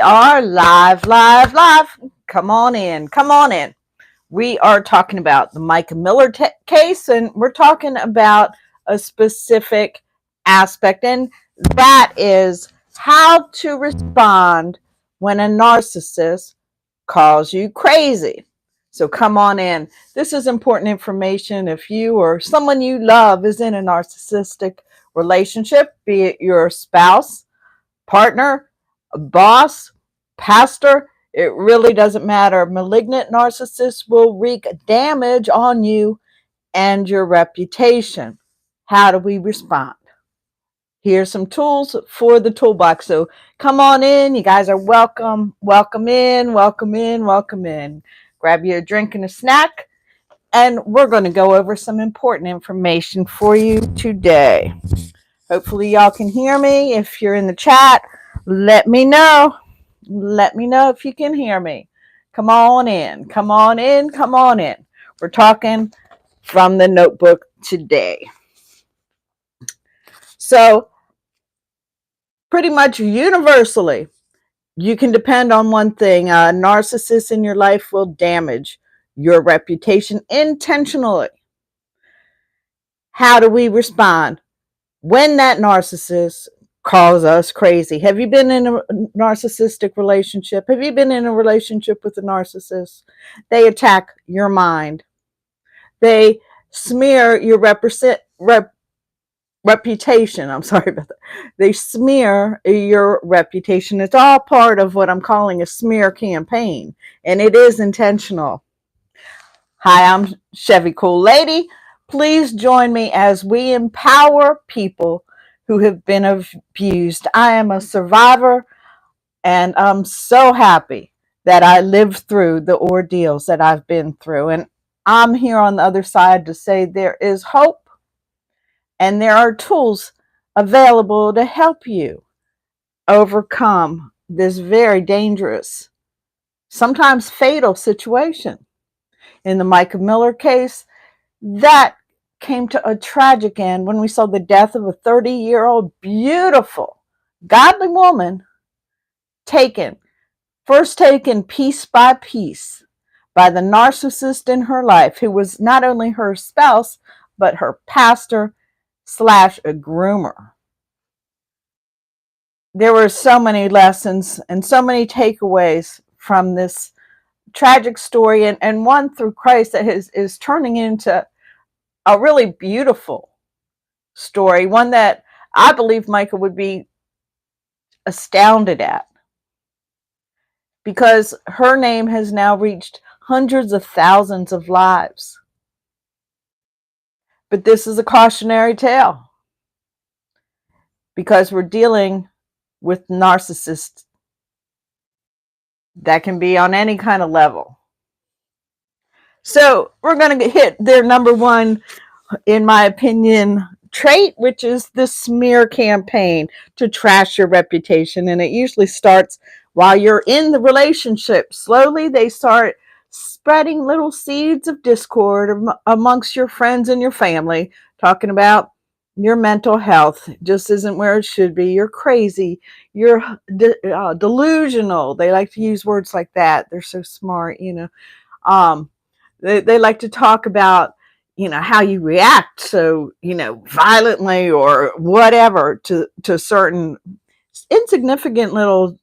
are live. Come on in. Come on in. We are talking about the Micah Miller case, and we're talking about a specific aspect, and that is how to respond when a narcissist calls you crazy. So come on in. This is important information if you or someone you love is in a narcissistic relationship, be it your spouse, partner, boss, pastor. It really doesn't matter. Malignant narcissists will wreak damage on you and your reputation. How do we respond? Here's some tools for the toolbox. So come on in. You guys are welcome. Welcome in. Welcome in. Welcome in. Grab you a drink and a snack. And we're going to go over some important information for you today. Hopefully y'all can hear me. If you're in the chat, let me know. Let me know if you can hear me. Come on in. Come on in. Come on in. We're talking from the notebook today. So, pretty much universally, you can depend on one thing. A narcissist in your life will damage your reputation intentionally. How do we respond when that narcissist calls us crazy? Have you been in a narcissistic relationship? Have you been in a relationship with a narcissist? They attack your mind. They smear your reputation. I'm sorry about that. They smear your reputation. It's all part of what I'm calling a smear campaign, and it is intentional. Hi, I'm Chevy Cool Lady. Please join me as we empower people who have been abused. I am a survivor, and I'm so happy that I lived through the ordeals that I've been through. And I'm here on the other side to say there is hope and there are tools available to help you overcome this very dangerous, sometimes fatal situation. In the Micah Miller case, that came to a tragic end when we saw the death of a 30-year-old beautiful, godly woman first taken piece by piece by the narcissist in her life, who was not only her spouse, but her pastor / a groomer. There were so many lessons and so many takeaways from this tragic story, and one through Christ that is turning into a really beautiful story, one that I believe Micah would be astounded at, because her name has now reached hundreds of thousands of lives. But this is a cautionary tale, because we're dealing with narcissists that can be on any kind of level. So we're going to hit their number one, in my opinion, trait, which is the smear campaign to trash your reputation. And it usually starts while you're in the relationship. Slowly they start spreading little seeds of discord amongst your friends and your family, talking about your mental health just isn't where it should be. You're crazy. You're delusional. They like to use words like that. They're so smart, They like to talk about, how you react so, violently or whatever to certain insignificant little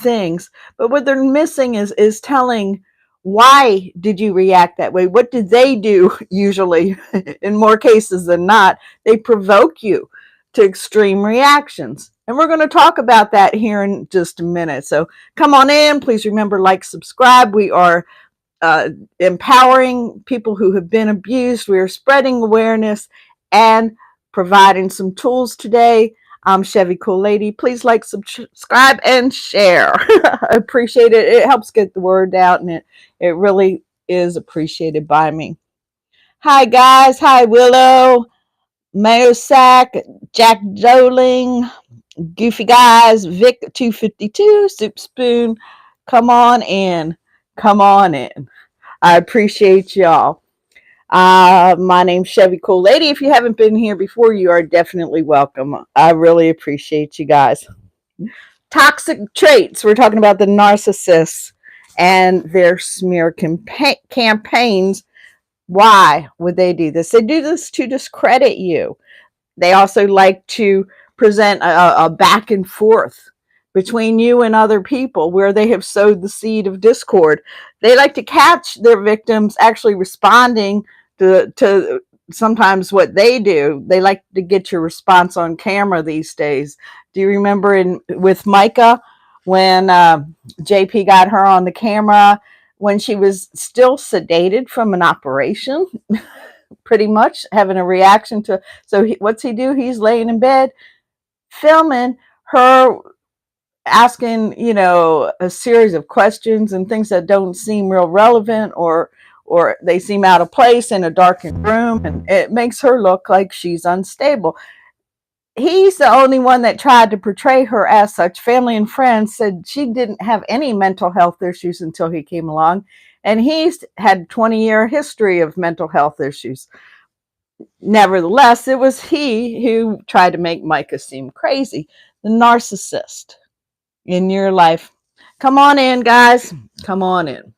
things. But what they're missing is telling, why did you react that way? What did they do? Usually, in more cases than not, they provoke you to extreme reactions. And we're going to talk about that here in just a minute. So come on in. Please remember, like, subscribe. We are empowering people who have been abused. We are spreading awareness and providing some tools today. I'm Chevy Cool Lady. Please like, subscribe, and share. I appreciate it. It helps get the word out, and it really is appreciated by me. Hi, guys. Hi, Willow, Mayo Sack, Jack Doling, Goofy Guys, Vic 252, Soup Spoon. Come on in. Come on in. I appreciate y'all. My name's Chevy Cool Lady. If you haven't been here before, you are definitely welcome. I really appreciate you guys. Toxic traits. We're talking about the narcissists and their smear campaigns. Why would they do this? They do this to discredit you. They also like to present a back and forth between you and other people where they have sowed the seed of discord. They like to catch their victims actually responding to sometimes what they do. They like to get your response on camera these days. Do you remember with Micah when JP got her on the camera when she was still sedated from an operation? Pretty much having a reaction to, so what's he do? He's laying in bed filming her asking, a series of questions and things that don't seem real relevant, or they seem out of place in a darkened room, and it makes her look like she's unstable. He's the only one that tried to portray her as such. Family and friends said she didn't have any mental health issues until he came along, and he's had 20-year history of mental health issues. Nevertheless, it was he who tried to make Micah seem crazy, the narcissist in your life. Come on in, guys. Come on in.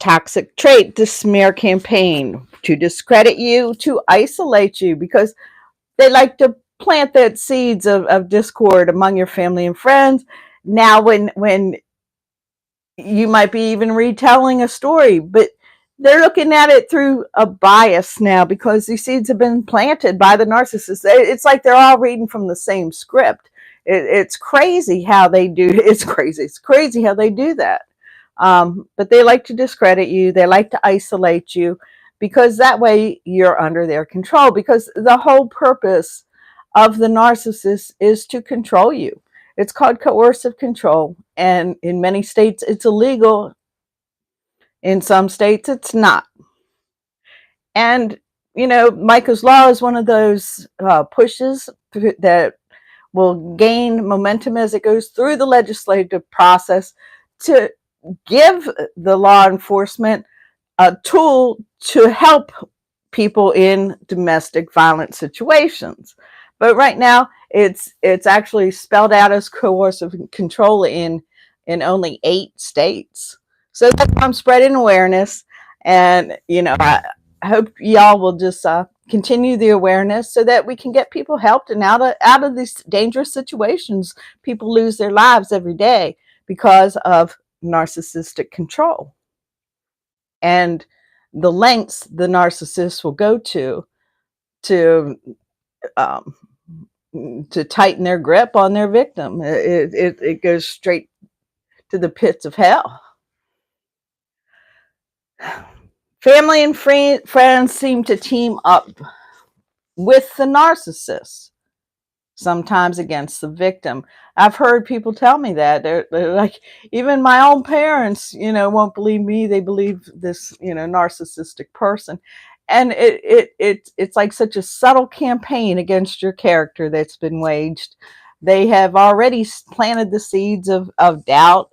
Toxic trait, the smear campaign, to discredit you, to isolate you, because they like to plant that seeds of discord among your family and friends. Now, when you might be even retelling a story, but they're looking at it through a bias now because these seeds have been planted by the narcissist. It's like they're all reading from the same script. It's crazy how they do. It's crazy how they do that. But they like to discredit you. They like to isolate you because that way you're under their control. Because the whole purpose of the narcissist is to control you. It's called coercive control, and in many states it's illegal. In some states it's not. And Micah's Law is one of those pushes that will gain momentum as it goes through the legislative process to give the law enforcement a tool to help people in domestic violence situations. But right now it's actually spelled out as coercive control in only 8 states. So that's why I'm spreading awareness, and I hope y'all will just continue the awareness so that we can get people helped and out of these dangerous situations. People lose their lives every day because of narcissistic control and the lengths the narcissist will go to um, to tighten their grip on their victim. It goes straight to the pits of hell. Family and friends seem to team up with the narcissist, sometimes against the victim. I've heard people tell me that. They're like, even my own parents, won't believe me. They believe this, narcissistic person. And it's like such a subtle campaign against your character that's been waged. They have already planted the seeds of doubt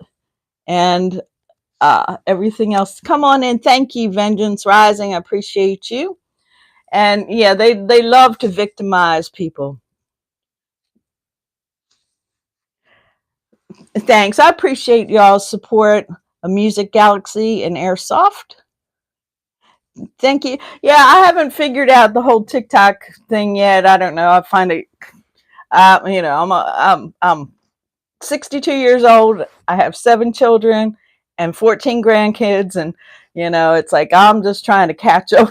and everything else. Come on in. Thank you, Vengeance Rising. I appreciate you. And yeah, they love to victimize people. Thanks. I appreciate y'all's support of Music Galaxy and Airsoft. Thank you. Yeah, I haven't figured out the whole TikTok thing yet. I don't know. I find it, I'm 62 years old. I have 7 children and 14 grandkids, and it's like I'm just trying to catch up.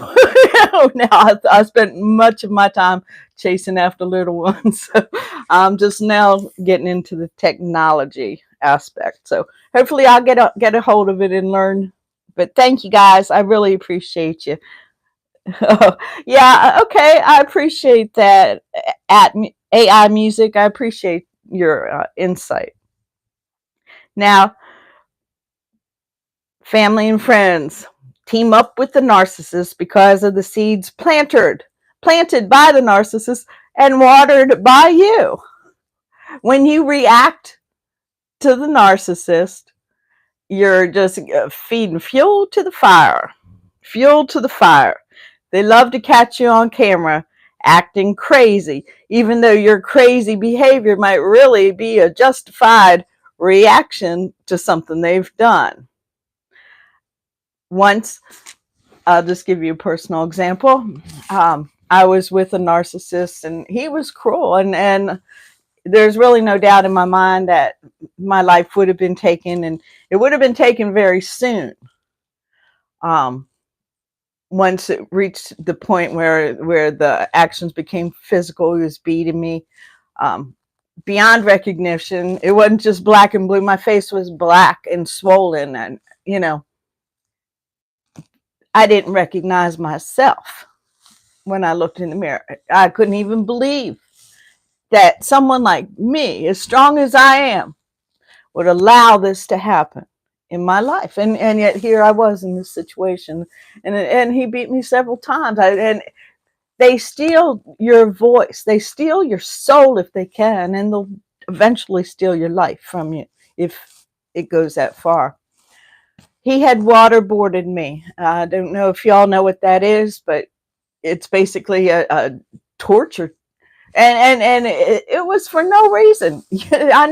Now I spent much of my time chasing after little ones, so I'm just now getting into the technology aspect. So hopefully I'll get a hold of it and learn. But thank you guys. I really appreciate you. Yeah, okay. I appreciate that. At AI Music, I appreciate your insight. Now, family and friends team up with the narcissist because of the seeds planted by the narcissist and watered by you. When you react to the narcissist, you're just feeding fuel to the fire. Fuel to the fire. They love to catch you on camera acting crazy, even though your crazy behavior might really be a justified reaction to something they've done. Once, I'll just give you a personal example. I was with a narcissist, and he was cruel, and there's really no doubt in my mind that my life would have been taken, and it would have been taken very soon. Once it reached the point where the actions became physical, he was beating me beyond recognition. It wasn't just black and blue. My face was black and swollen, and I didn't recognize myself when I looked in the mirror. I couldn't even believe that someone like me, as strong as I am, would allow this to happen in my life. And yet here I was in this situation, and he beat me several times. And they steal your voice. They steal your soul if they can, and they'll eventually steal your life from you if it goes that far. He had waterboarded me. I don't know if y'all know what that is, but it's basically a torture. And it was for no reason. I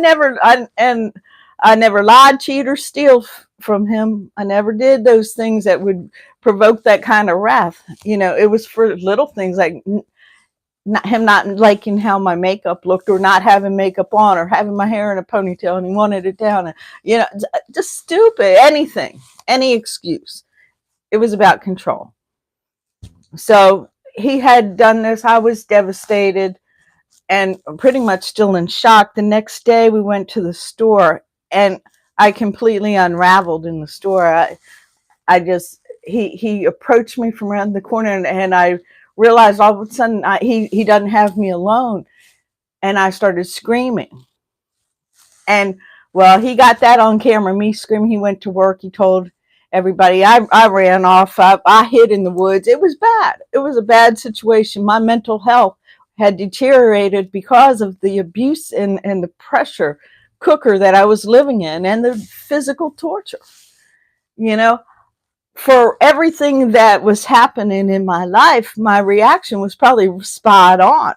never lied, cheat, or steal from him. I never did those things that would provoke that kind of wrath. It was for little things like him not liking how my makeup looked, or not having makeup on, or having my hair in a ponytail and he wanted it down. And, just stupid, anything, any excuse. It was about control. So he had done this. I was devastated and pretty much still in shock. The next day we went to the store, and I completely unraveled in the store. He approached me from around the corner, and I realized all of a sudden he doesn't have me alone, and I started screaming. And well, he got that on camera, me screaming. He went to work. He told everybody. I ran off. I hid in the woods. It was bad. It was a bad situation. My mental health had deteriorated because of the abuse and the pressure cooker that I was living in, and the physical torture. For everything that was happening in my life, my reaction was probably spot on.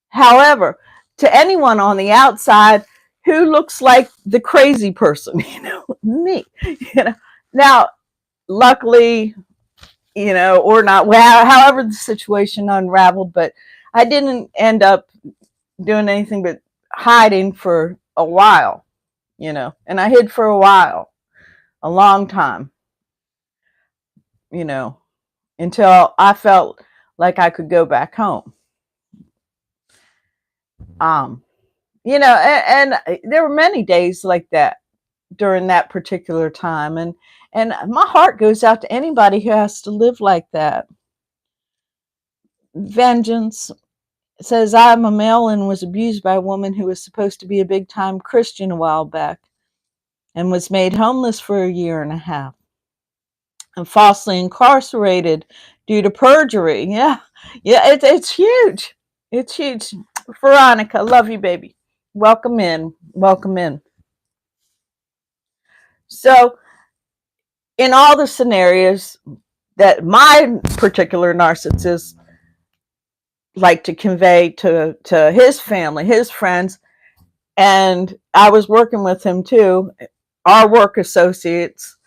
However, to anyone on the outside who looks like the crazy person, me, now, luckily, or not, well, however the situation unraveled, but I didn't end up doing anything but hiding for a while, and I hid for a while, a long time, until I felt like I could go back home. And there were many days like that during that particular time, and my heart goes out to anybody who has to live like that. Vengeance says, I'm a male and was abused by a woman who was supposed to be a big time Christian a while back, and was made homeless for a year and a half, and falsely incarcerated due to perjury. Yeah, it's huge. It's huge. Veronica, love you, baby. Welcome in. Welcome in. So, in all the scenarios that my particular narcissist like to convey to his family, his friends, and I was working with him too, our work associates,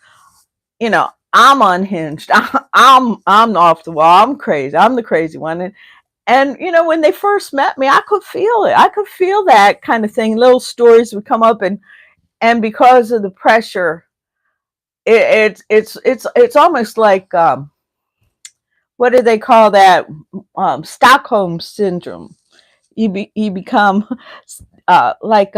I'm unhinged. I'm off the wall. I'm crazy. I'm the crazy one. And when they first met me, I could feel it. I could feel that kind of thing. Little stories would come up, and because of the pressure, it's almost like what do they call that? Stockholm syndrome. You become like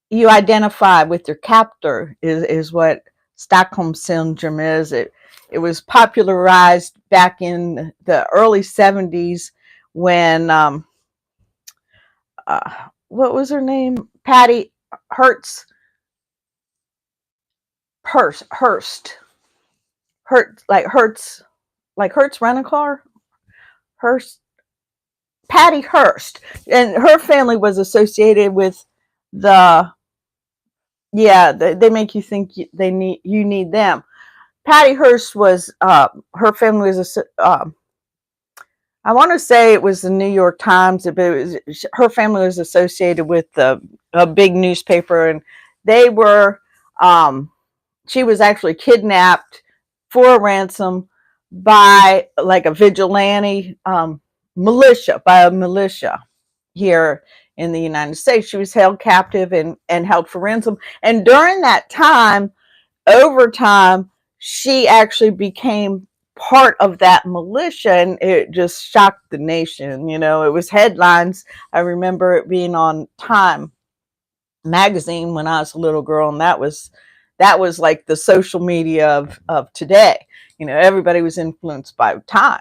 you identify with your captor is what Stockholm syndrome is. It was popularized back in the early 70s when what was her name? Patty Hearst, like Hertz rent a car. Patty Hearst, and her family was associated with they make you think you need them. Patty Hearst was, her family was, I want to say it was the New York Times, but her family was associated with a big newspaper, and they were, she was actually kidnapped for a ransom by like a vigilante militia, by a militia here in the United States. She was held captive and held for ransom. And during that time, over time, she actually became part of that militia, and it just shocked the nation. You know, it was headlines. I remember it being on Time magazine when I was a little girl, and that was like the social media of today. You know, everybody was influenced by Time.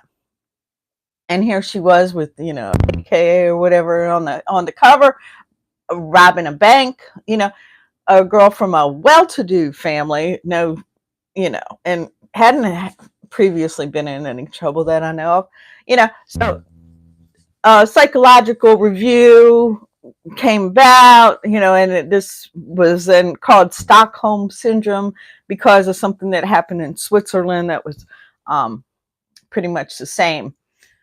And here she was with, you know, AKA or whatever on the cover, robbing a bank, you know, a girl from a well-to-do family, no, you know, and hadn't previously been in any trouble that I know of, you know. So psychological review came about, you know, and this was then called Stockholm Syndrome because of something that happened in Switzerland that was pretty much the same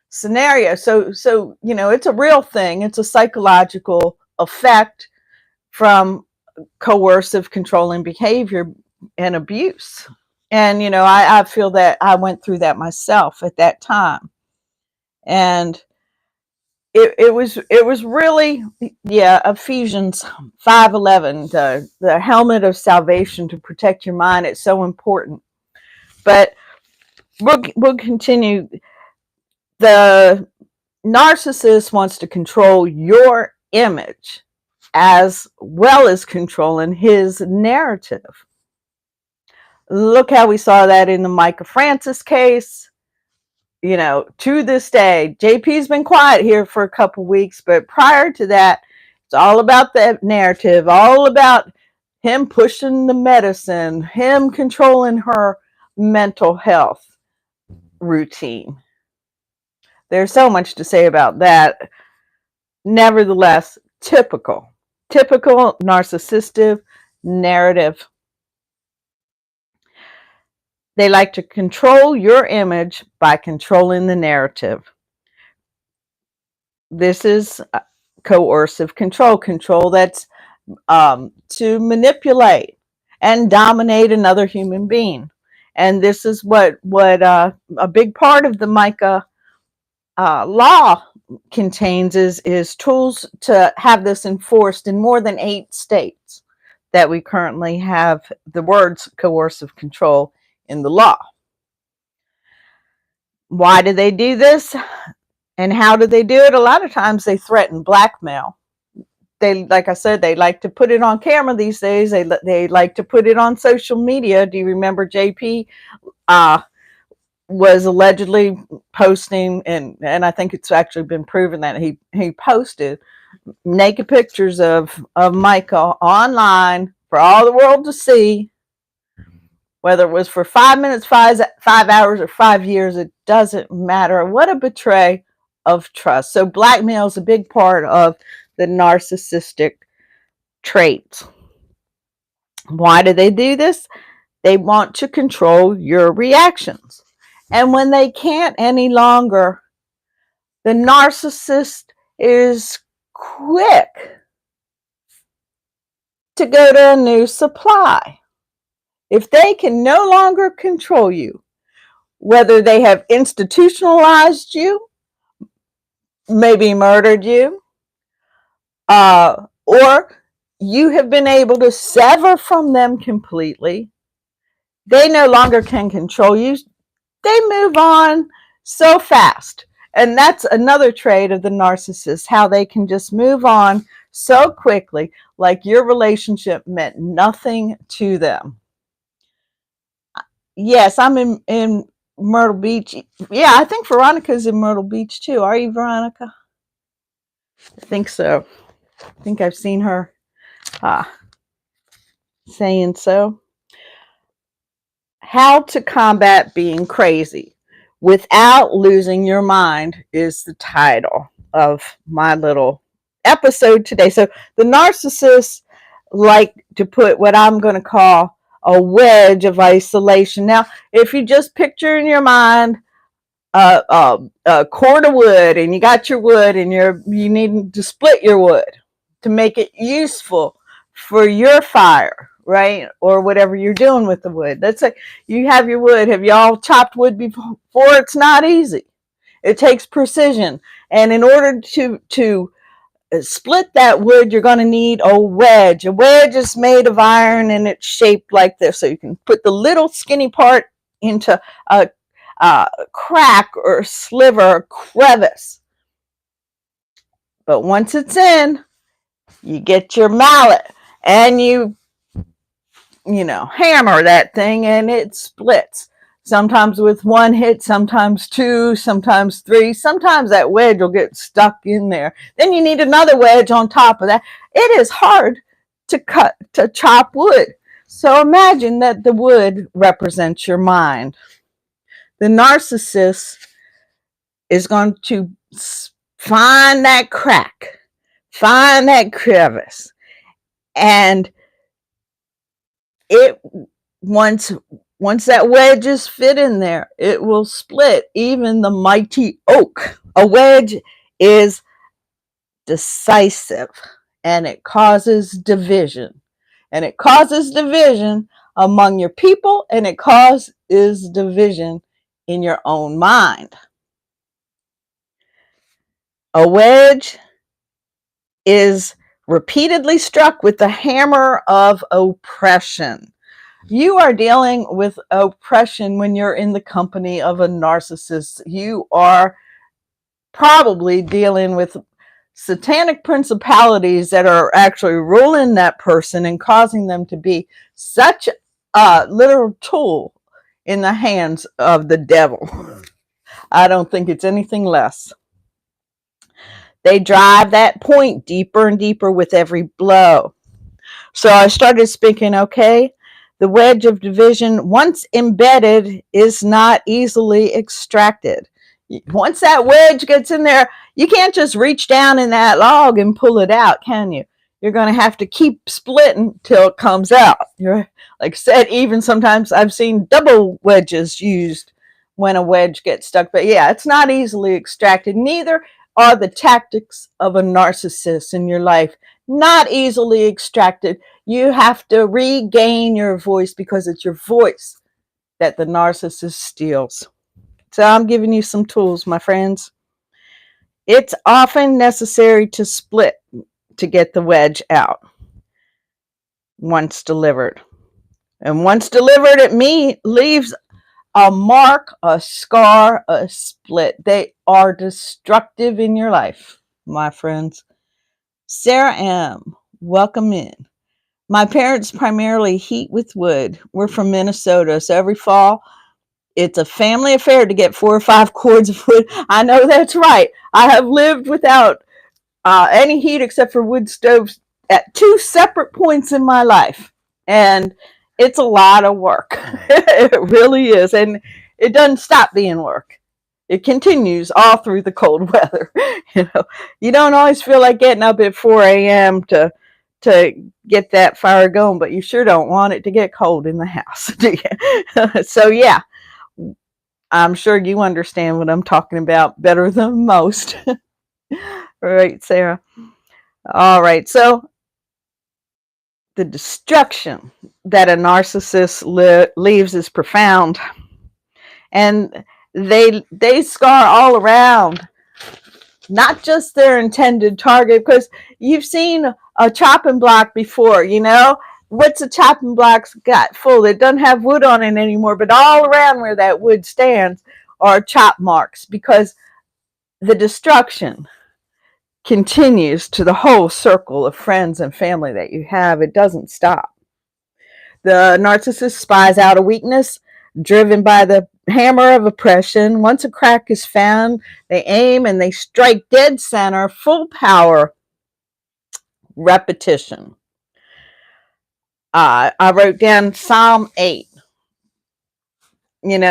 scenario. So you know, it's a real thing. It's a psychological effect from coercive controlling behavior and abuse. And you know, I feel that I went through that myself at that time. And it was really, yeah, Ephesians 5:11, the helmet of salvation to protect your mind. It's so important. But we'll continue. The narcissist wants to control your image as well as controlling his narrative. Look how we saw that in the Micah Francis case. You know, to this day, JP's been quiet here for a couple weeks, but prior to that, it's all about the narrative, all about him pushing the medicine, him controlling her mental health routine. There's so much to say about that. Nevertheless, typical narcissistic narrative. They like to control your image by controlling the narrative. This is coercive control that's to manipulate and dominate another human being. And this is what a big part of the Micah law contains is tools to have this enforced in more than 8 states that we currently have the words coercive control in the law. Why do they do this? And how do they do it? A lot of times they threaten blackmail. They, like I said, they like to put it on camera these days. They like to put it on social media. Do you remember JP was allegedly posting, and I think it's actually been proven that he posted naked pictures of Michael online for all the world to see. Whether it was for 5 minutes, 5 hours, or 5 years, it doesn't matter. What a betray of trust. So blackmail is a big part of the narcissistic traits. Why do they do this? They want to control your reactions. And when they can't any longer, the narcissist is quick to go to a new supply. If they can no longer control you, whether they have institutionalized you, maybe murdered you, or you have been able to sever from them completely, they no longer can control you. They move on so fast. And that's another trait of the narcissist, how they can just move on so quickly, like your relationship meant nothing to them. Yes, I'm in Myrtle Beach. Yeah, I think Veronica's in Myrtle Beach too. Are you, Veronica? I think so. I think I've seen her saying so. How to combat being crazy without losing your mind is the title of my little episode today. So the narcissists like to put what I'm going to call a wedge of isolation. Now, if you just picture in your mind a cord of wood, and you got your wood, and you need to split your wood to make it useful for your fire, right? Or whatever you're doing with the wood. Let's say you have your wood. Have y'all chopped wood before? It's not easy. It takes precision. And in order to split that wood, you're going to need a wedge. A wedge is made of iron, and it's shaped like this. So you can put the little skinny part into a crack or sliver or crevice. But once it's in, you get your mallet and you hammer that thing, and it splits. Sometimes with one hit, sometimes two, sometimes three. Sometimes that wedge will get stuck in there. Then you need another wedge on top of that. It is hard to chop wood. So imagine that the wood represents your mind. The narcissist is going to find that crack, find that crevice, and it once that wedge is fit in there, it will split even the mighty oak. A wedge is decisive, and it causes division. And it causes division among your people, and it causes division in your own mind. A wedge is repeatedly struck with the hammer of oppression. You are dealing with oppression when you're in the company of a narcissist. You are probably dealing with satanic principalities that are actually ruling that person and causing them to be such a literal tool in the hands of the devil. I don't think it's anything less. They drive that point deeper and deeper with every blow. So I started speaking, okay, the wedge of division, once embedded, is not easily extracted. Once that wedge gets in there, you can't just reach down in that log and pull it out, can you? You're going to have to keep splitting till it comes out. Like I said, even sometimes I've seen double wedges used when a wedge gets stuck. But yeah, it's not easily extracted. Neither are the tactics of a narcissist in your life. Not easily extracted. You have to regain your voice, because it's your voice that the narcissist steals. So I'm giving you some tools, my friends. It's often necessary to split to get the wedge out once delivered. And once delivered, it leaves a mark, a scar, a split. They are destructive in your life, my friends. Sarah M., welcome in. My parents primarily heat with wood. We're from Minnesota, so every fall, it's a family affair to get 4 or 5 cords of wood. I know that's right. I have lived without any heat except for wood stoves at 2 separate points in my life. And it's a lot of work. It really is. And it doesn't stop being work. It continues all through the cold weather. You don't always feel like getting up at 4 a.m. to get that fire going, but you sure don't want it to get cold in the house, do you? So yeah, I'm sure you understand what I'm talking about better than most. Right, Sarah? All right, so the destruction that a narcissist leaves is profound, and they scar all around, not just their intended target, because you've seen a chopping block before. What's a chopping block's got full? It doesn't have wood on it anymore, but all around where that wood stands are chop marks, because the destruction continues to the whole circle of friends and family that you have. It doesn't stop. The narcissist spies out a weakness, driven by the hammer of oppression. Once a crack is found, they aim and they strike dead center, full power, repetition. I wrote down Psalm 8.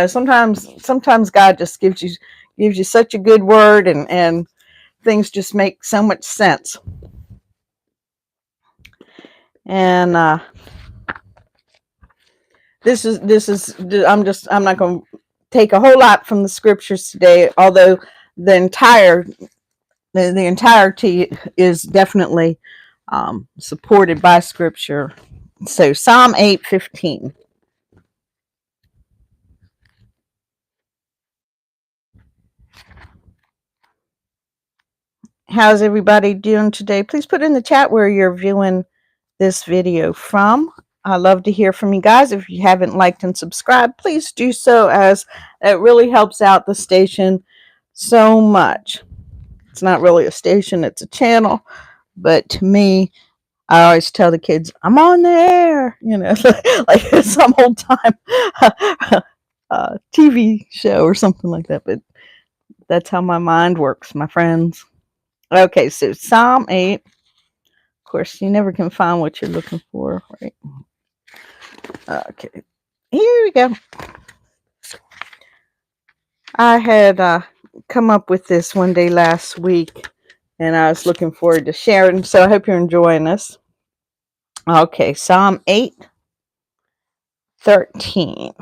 Sometimes God just gives you such a good word, and things just make so much sense. And I'm not going to take a whole lot from the scriptures today, although the entirety is definitely supported by scripture. So Psalm 8:15. How's everybody doing today? Please put in the chat where you're viewing this video from. I love to hear from you guys. If you haven't liked and subscribed, please do so, as it really helps out the station so much. It's not really a station, it's a channel, but to me, I always tell the kids, I'm on the air, like some old time TV show or something like that. But that's how my mind works, my friends. Okay, so Psalm 8. Of course, you never can find what you're looking for, right? Okay, here we go. I had come up with this one day last week, and I was looking forward to sharing, so I hope you're enjoying this. Okay, Psalm 8:13.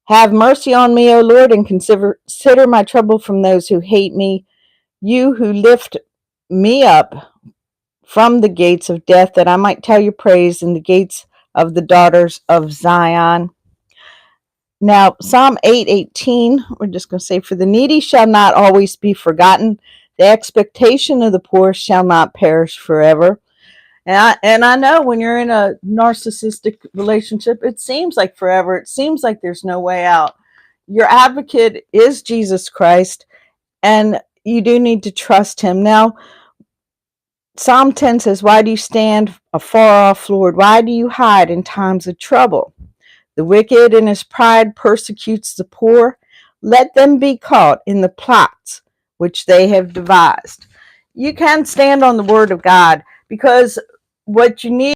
Have mercy on me, O Lord, and consider my trouble from those who hate me. You who lift me up from the gates of death, that I might tell your praise in the gates of the daughters of Zion. Now, Psalm 8:18, we're just going to say, for the needy shall not always be forgotten. The expectation of the poor shall not perish forever. And I know when you're in a narcissistic relationship, it seems like forever. It seems like there's no way out. Your advocate is Jesus Christ, and you do need to trust him. Now, Psalm 10 says, why do you stand afar off, Lord? Why do you hide in times of trouble? The wicked in his pride persecutes the poor. Let them be caught in the plots which they have devised. You can stand on the word of God, because what you need